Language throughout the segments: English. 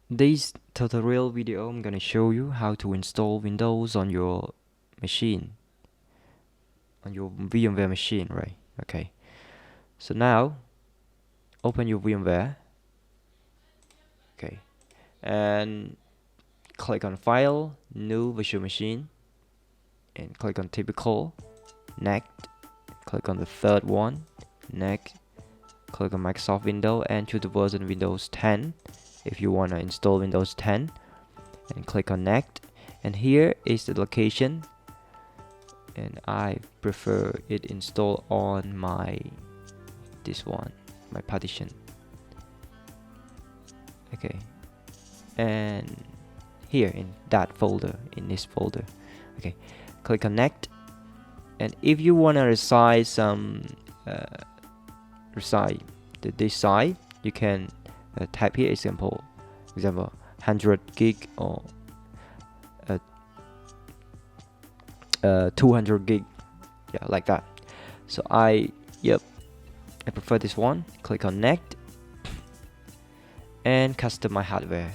This tutorial video, I'm gonna show you how to install Windows on your machine, on your VMware machine, right? Okay. So now, open your VMware. Okay. And click on File, New Virtual Machine, and click on Typical. Next. Click on the third one. Next. Click on Microsoft Windows and choose the version Windows 10 if you wanna install Windows 10. And click on Next. And here is the location, and I prefer it installed on my partition. Okay, and here in that folder, in this folder. Okay, click Connect. And if you want to resize this side, you can type here example 100 gig or 200 gig, yeah, like that. So I prefer this one. Click on Next and custom my hardware.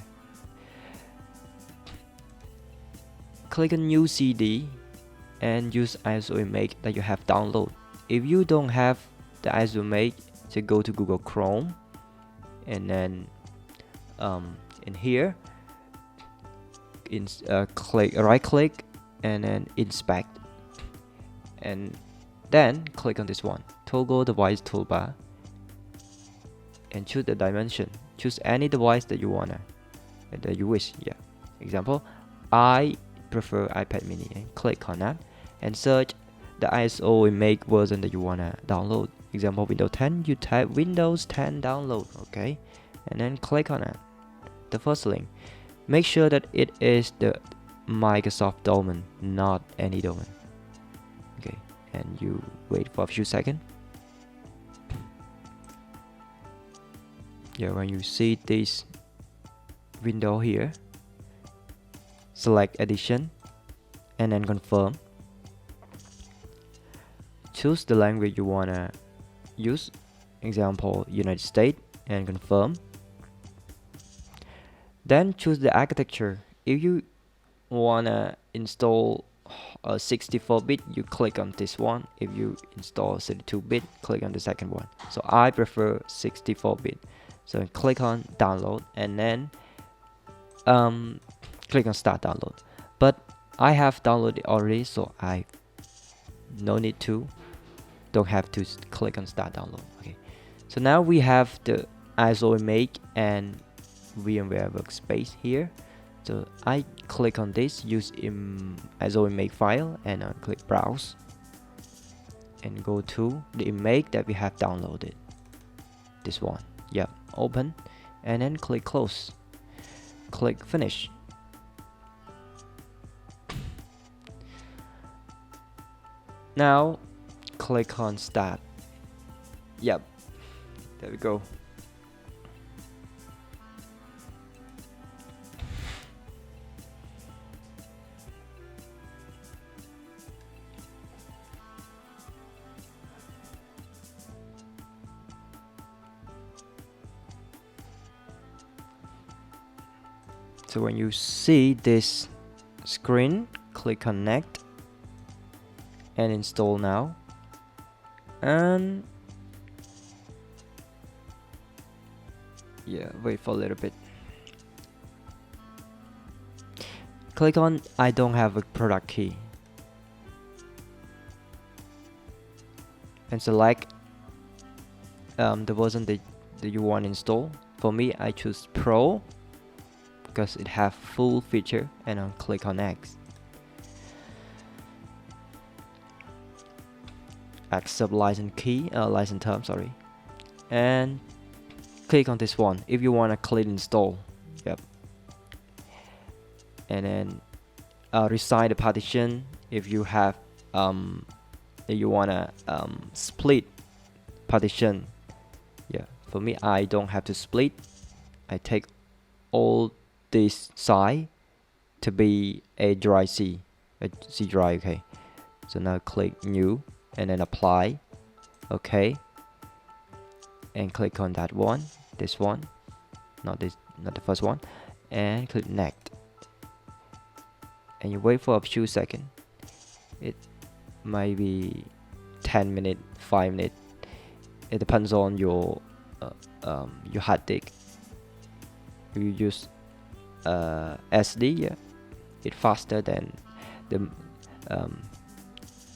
Click on New CD and use ISO image that you have download. If you don't have the ISO image, so go to Google Chrome and then in here right click and then inspect, and then click on this one, toggle device toolbar, and choose the dimension. Choose any device that you wish. Yeah, example, I prefer iPad mini, and click on that and search the ISO image version that you wanna download. Example, Windows 10, you type Windows 10 download, okay, and then click on it. The first link, make sure that it is the Microsoft domain, not any domain. Okay, and you wait for a few seconds. Yeah, when you see this window here, select edition and then confirm. Choose the language you wanna use, example United States, and confirm. Then choose the architecture. If you wanna install a 64-bit, you click on this one. If you install 32-bit, click on the second one. So I prefer 64-bit. So click on download and then click on start download. But I have downloaded already, so I don't have to click on start download. Okay, so now we have the ISO image and VMware workspace here. So I click on this, use ISO image file, and click browse and go to the image that we have downloaded, this one. Yeah, open and then click close, click finish. Now click on start. Yep, there we go. So when you see this screen, click connect and install now. And yeah, wait for a little bit. Click on I don't have a product key and select the version that you want to install. For me, I choose Pro because it have full feature, and I'll click on Next. Accept license term, sorry, and click on this one if you want to clean install. Yep, and then resize the partition if you have if you wanna split partition. Yeah, for me, I don't have to split. I take all this side to be a C drive. Okay, so now click new and then apply. Okay, and click on that one, this one, not the first one, and click next, and you wait for a few seconds. It might be 10 minutes, 5 minutes. It depends on your hard disk. If you use SD, yeah, it's faster than the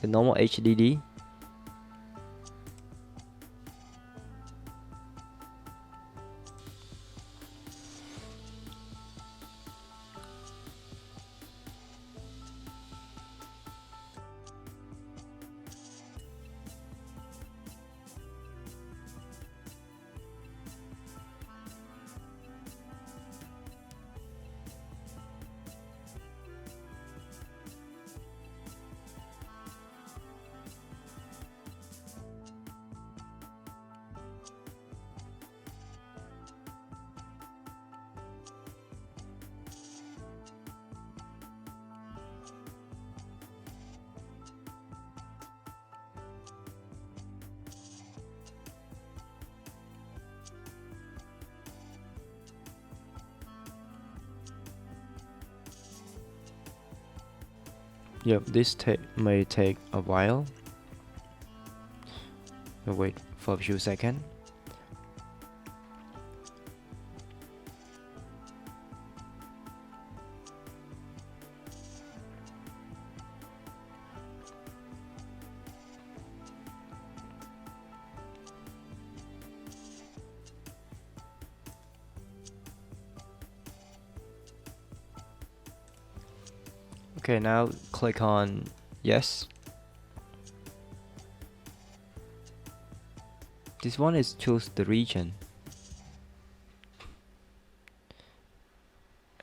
normal HDD. Yep, this may take a while. We'll wait for a few seconds. Okay, now click on yes. This one is choose the region,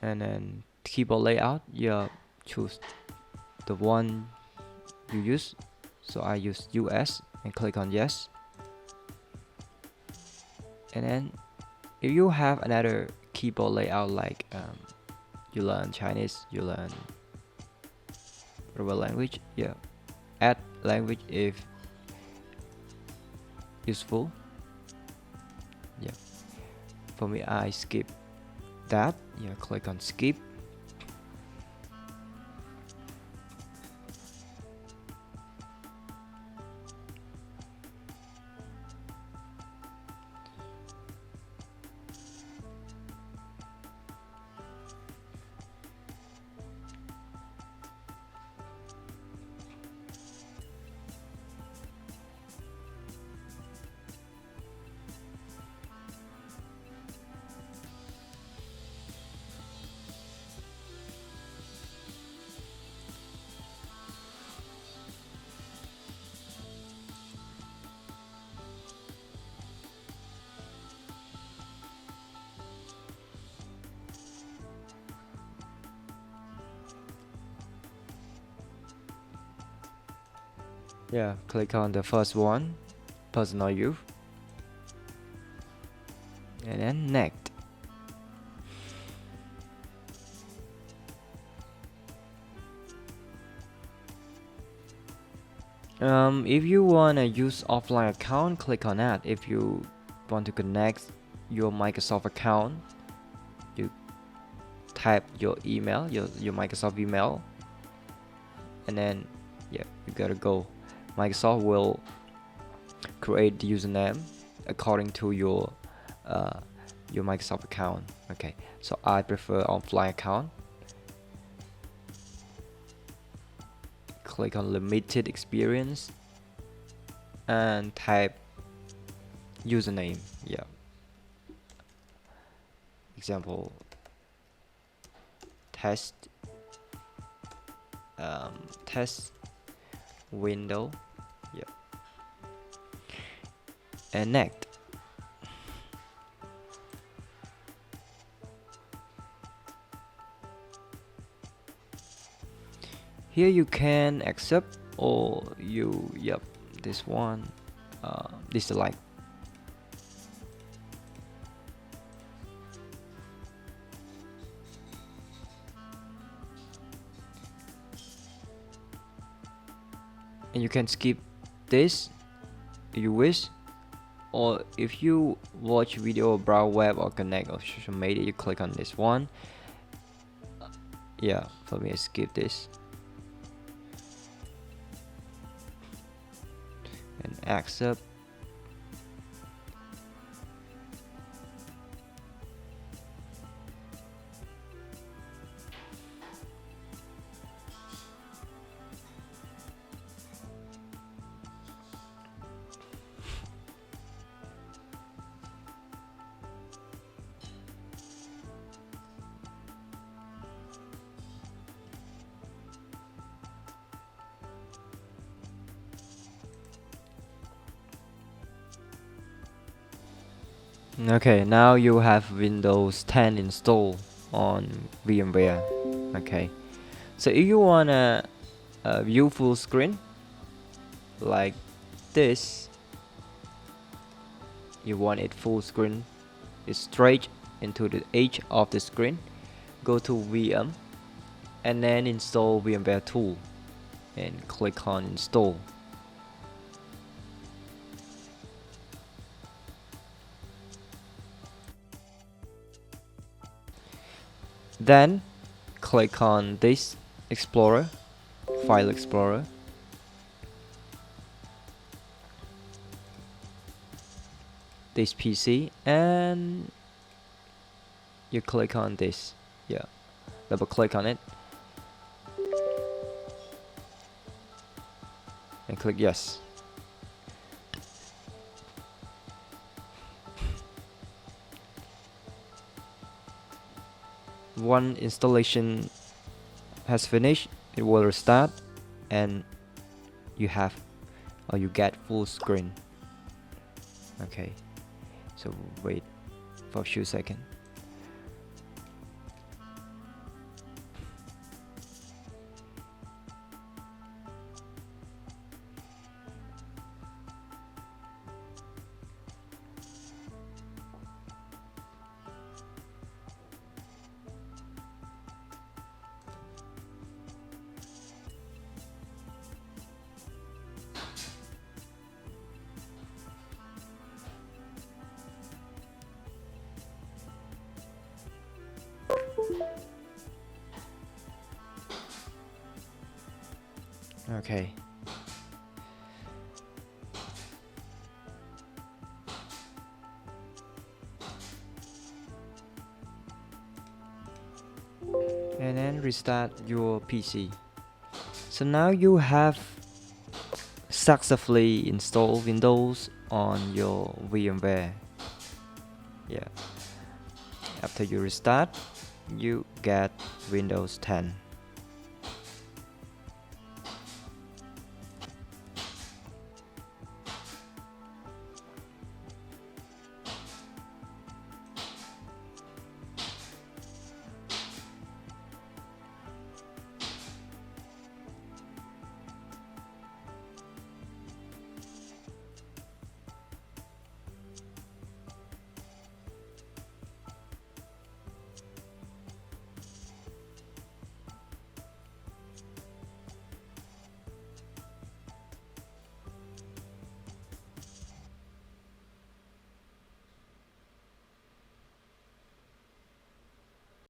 and then keyboard layout, yeah, choose the one you use. So I use US and click on yes. And then if you have another keyboard layout, like you learn Chinese, you learn other language, yeah, add language if useful. Yeah, for me I skip that. Yeah, click on skip. Yeah, click on the first one, personal use, and then next. If you wanna use offline account, click on that. If you want to connect your Microsoft account, you type your email, your Microsoft email, and then yeah, you gotta go. Microsoft will create the username according to your Microsoft account. Okay, so I prefer offline account. Click on limited experience and type username. Yeah, example test test window. Yeah, and next. Here you can accept or yep, this one dislike. And you can skip this if you wish, or if you watch video, browse web or connect or social media, you click on this one. Yeah, for me I skip this and accept. Okay, now you have Windows 10 installed on VMware. Okay, so if you wanna view full screen like this, you want it full screen, it's straight into the edge of the screen. Go to VM and then install VMware tool and click on install. Then click on this Explorer, File Explorer. This PC and you click on this. Yeah, double click on it and click yes. One installation has finished, it will restart and you have or you get full screen. Okay, so wait for a few seconds. Okay. And then restart your PC. So now you have successfully installed Windows on your VMware. Yeah. After you restart, you get Windows 10.